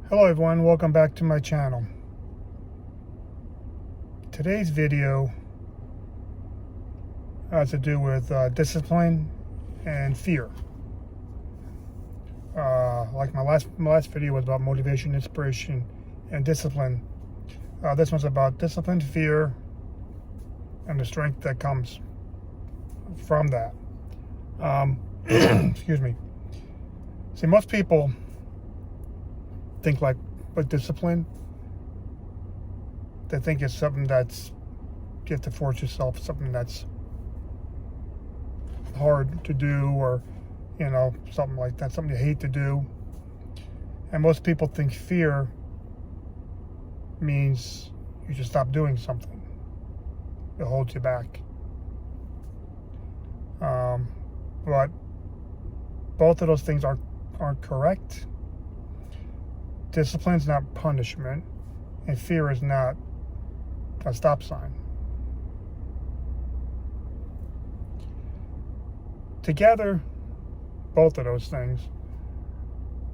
Hello everyone, welcome back to my channel. Today's video has to do with discipline and fear. Like my last video was about motivation, inspiration, and discipline. This one's about discipline, fear, and the strength that comes from that. Excuse me. See, most people think like with discipline, they think it's something that's you have to force yourself, something that's hard to do, or something like that, something you hate to do. And most people think fear means you should stop doing something. It holds you back. But both of those things aren't correct. Discipline is not punishment, and fear is not a stop sign. Together, both of those things,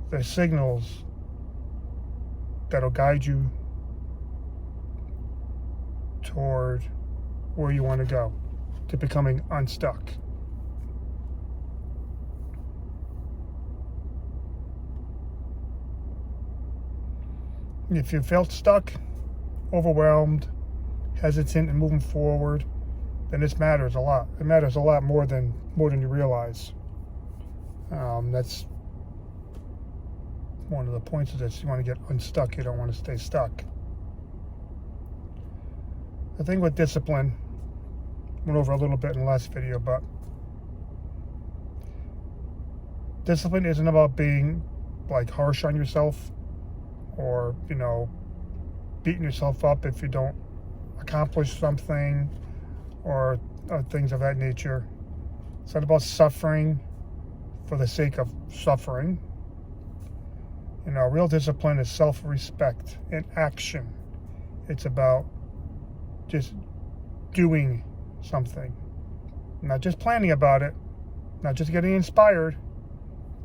they're signals that'll guide you toward where you want to go, to becoming unstuck. If you felt stuck, overwhelmed, hesitant in moving forward, then this matters a lot. It matters a lot more than you realize. That's one of the points is that you want to get unstuck. You don't want to stay stuck. The thing with discipline, went over a little bit in the last video, but discipline isn't about being like harsh on yourself, or beating yourself up if you don't accomplish something, or things of that nature. It's not about suffering for the sake of suffering. Real discipline is self-respect in action. It's about just doing something, not just planning about it, not just getting inspired,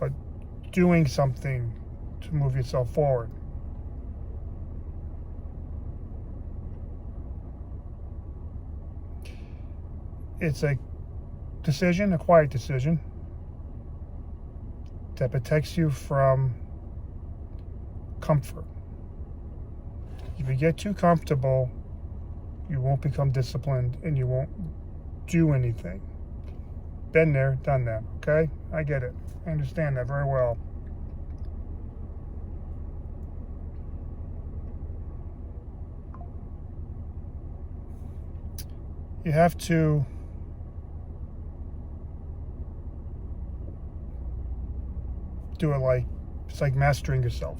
but doing something to move yourself forward. It's a decision, a quiet decision, that protects you from comfort. If you get too comfortable, you won't become disciplined and you won't do anything. Been there, done that, okay? I get it. I understand that very well. You have to do it it's like mastering yourself.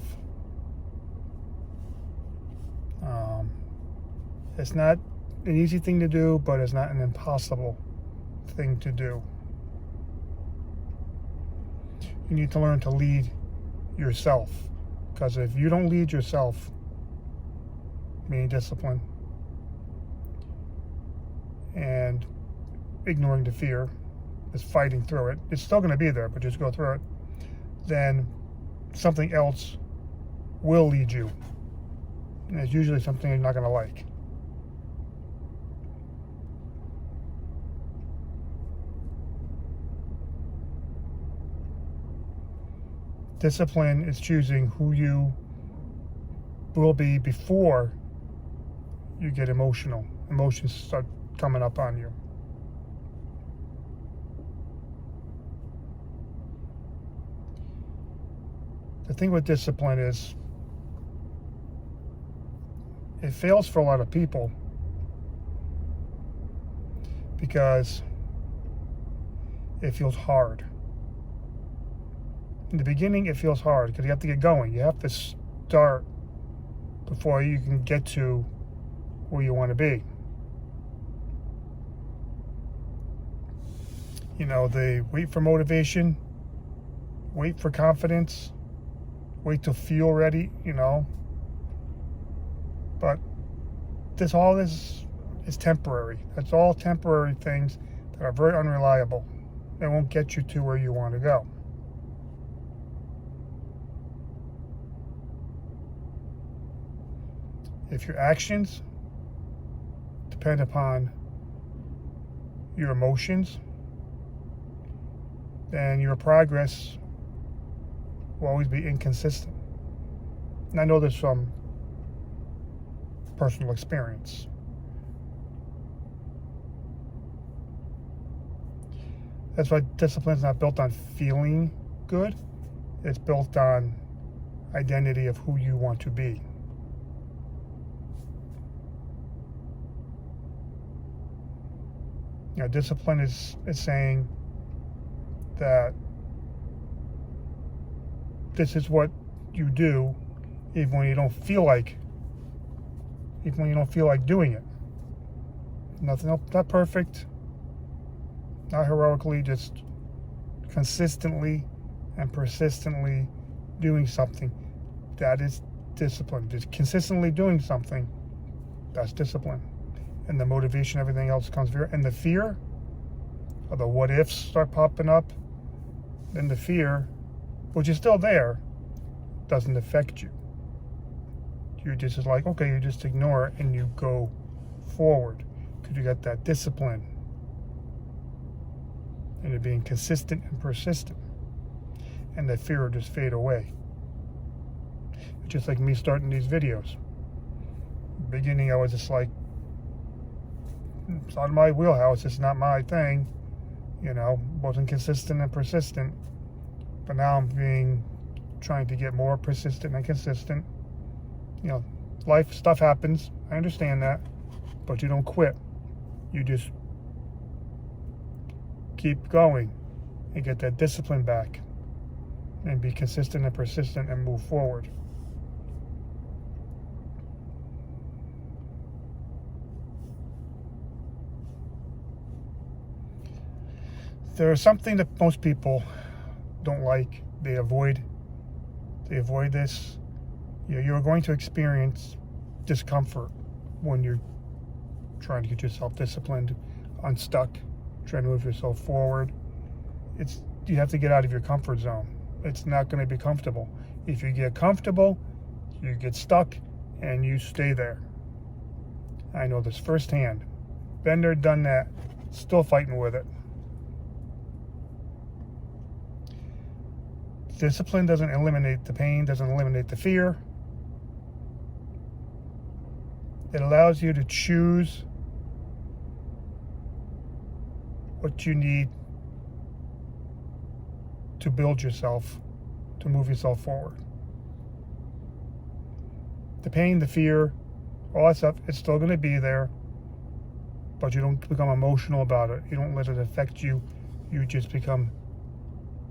It's not an easy thing to do, but it's not an impossible thing to do. You need to learn to lead yourself, because if you don't lead yourself, meaning discipline, and ignoring the fear, is fighting through it, it's still going to be there, but just go through it, then something else will lead you. And it's usually something you're not going to like. Discipline is choosing who you will be before you get emotional. Emotions start coming up on you. The thing with discipline is, it fails for a lot of people because it feels hard. In the beginning, it feels hard because you have to get going. You have to start before you can get to where you want to be. They wait for motivation, wait for confidence, wait to feel ready, but all this is temporary. That's all temporary things that are very unreliable. They won't get you to where you want to go. If your actions depend upon your emotions, then your progress will always be inconsistent. And I know this from personal experience. That's why discipline is not built on feeling good. It's built on identity of who you want to be. You know, discipline is saying that this is what you do even when you don't feel like doing it. Nothing, not perfect, not heroically, just consistently and persistently doing something. That is discipline. Just consistently doing something, that's discipline. And the motivation, everything else comes fear. And the fear, or the what ifs start popping up, then the fear, which is still there, doesn't affect you. You're just like, okay, you just ignore it and you go forward because you got that discipline. And you're being consistent and persistent. And that fear will just fade away. Just like me starting these videos. Beginning, I was just like, it's not my wheelhouse, it's not my thing. You know, wasn't consistent and persistent. But now I'm trying to get more persistent and consistent. You know, life stuff happens. I understand that. But you don't quit. You just keep going and get that discipline back. And be consistent and persistent and move forward. There's something that most people don't like. They avoid this. You're going to experience discomfort when you're trying to get yourself disciplined, unstuck, trying to move yourself forward. You have to get out of your comfort zone. It's not going to be comfortable. If you get comfortable, you get stuck and you stay there. I know this firsthand. Been there, done that, still fighting with it. Discipline doesn't eliminate the pain, doesn't eliminate the fear. It allows you to choose what you need to build yourself, to move yourself forward. The pain, the fear, all that stuff, it's still going to be there, but you don't become emotional about it. You don't let it affect you. You just become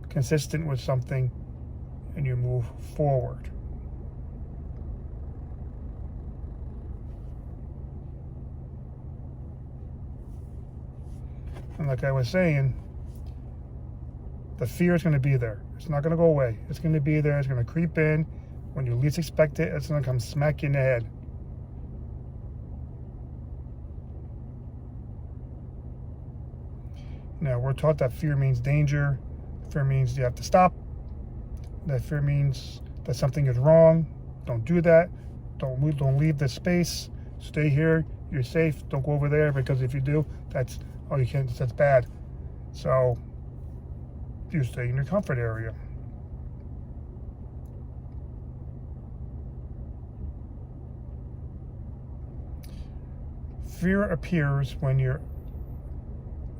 consistent with something and you move forward. And like I was saying, the fear is going to be there. It's not going to go away. It's going to be there. It's going to creep in. When you least expect it, it's going to come smack you in the head. Now, we're taught that fear means danger. Fear means you have to stop. That fear means that something is wrong. Don't do that. Don't leave this space. Stay here. You're safe. Don't go over there, because if you do, that's bad. So you stay in your comfort area. Fear appears when your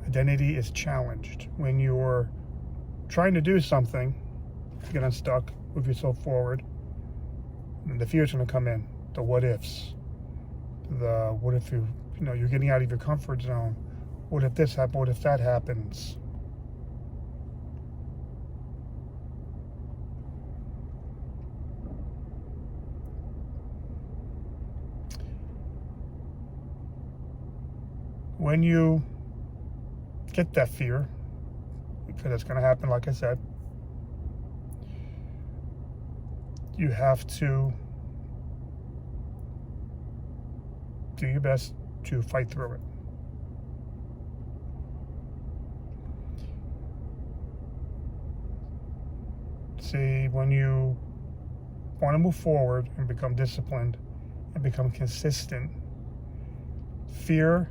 identity is challenged, when you're trying to do something to get unstuck, move yourself forward, and the fear's going to come in. The what ifs. The what if you're getting out of your comfort zone. What if this happens? What if that happens? When you get that fear, because it's going to happen, like I said, you have to do your best to fight through it. See, when you want to move forward and become disciplined and become consistent. Fear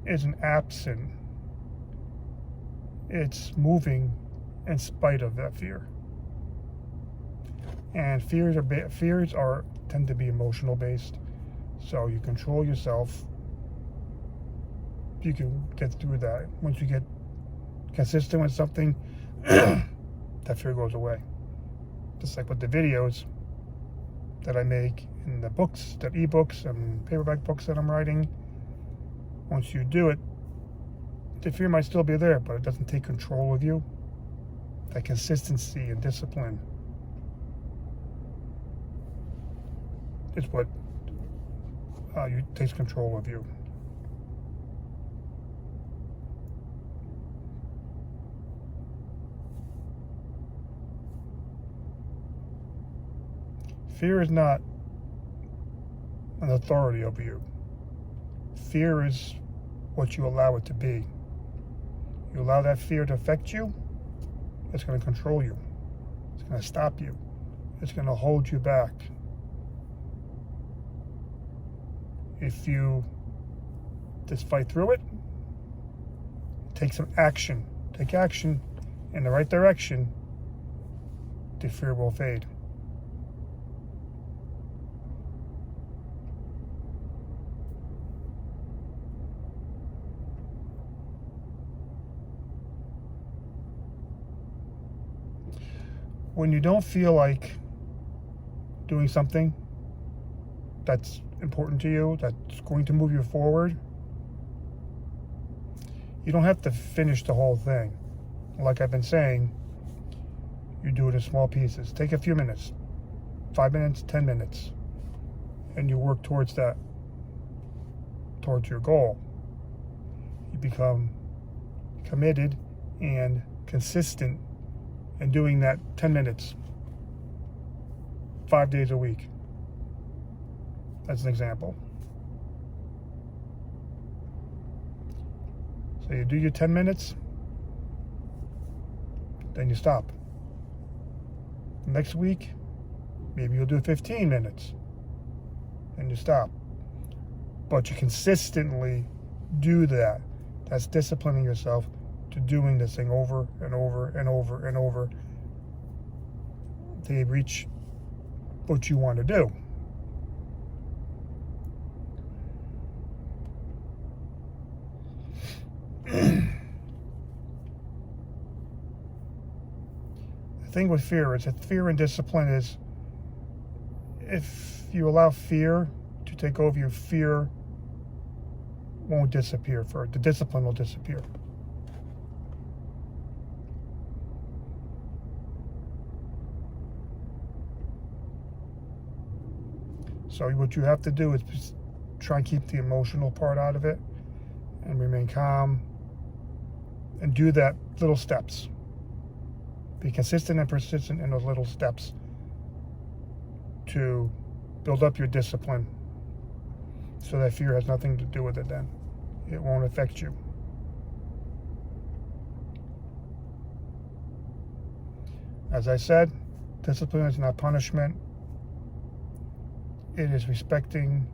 isn't absent. It's moving in spite of that fear. And fears tend to be emotional based. So you control yourself. You can get through that. Once you get consistent with something, that fear goes away. Just like with the videos that I make in the books, the ebooks and paperback books that I'm writing. Once you do it, the fear might still be there, but it doesn't take control of you. That consistency and discipline is what takes control of you. Fear is not an authority over you. Fear is what you allow it to be. You allow that fear to affect you, it's going to control you. It's going to stop you. It's going to hold you back. If you just fight through it, take some action. Take action in the right direction, the fear will fade. When you don't feel like doing something that's important to you, that's going to move you forward, you don't have to finish the whole thing. Like I've been saying, you do it in small pieces. Take a few minutes, 5 minutes, 10 minutes, and you work towards your goal. You become committed and consistent in doing that 10 minutes, 5 days a week. That's an example. So you do your 10 minutes, then you stop. Next week, maybe you'll do 15 minutes, and you stop. But you consistently do that. That's disciplining yourself to doing this thing over and over and over and over till you reach what you want to do. The thing with fear is that fear and discipline is, if you allow fear to take over you, fear won't disappear. The discipline will disappear. So what you have to do is just try and keep the emotional part out of it and remain calm and do that little steps. Be consistent and persistent in those little steps to build up your discipline so that fear has nothing to do with it then. It won't affect you. As I said, discipline is not punishment. It is respecting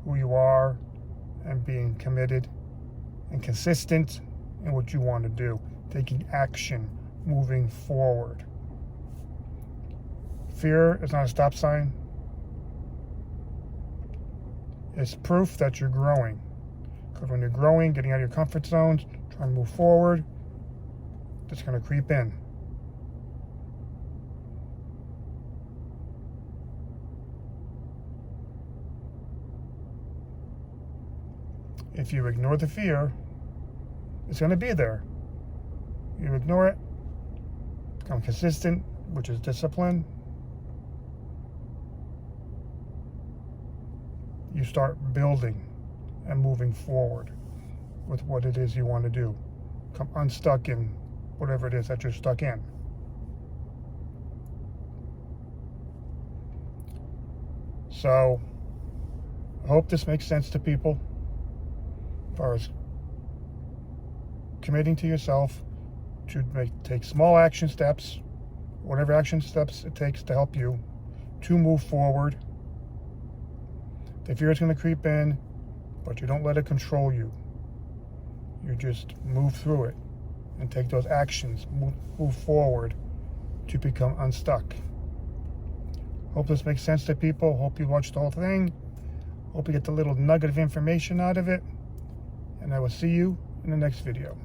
who you are and being committed and consistent in what you want to do, taking action, moving forward. Fear is not a stop sign. It's proof that you're growing. Because when you're growing, getting out of your comfort zones, trying to move forward, it's going to creep in. If you ignore the fear, it's going to be there. You ignore it, become consistent, which is discipline. You start building and moving forward with what it is you want to do. Come unstuck in whatever it is that you're stuck in. So, I hope this makes sense to people as far as committing to yourself to take small action steps, whatever action steps it takes to help you to move forward. The fear is going to creep in, but you don't let it control you. You just move through it and take those actions, move forward to become unstuck. Hope this makes sense to people. Hope you watched the whole thing. Hope you get the little nugget of information out of it. And I will see you in the next video.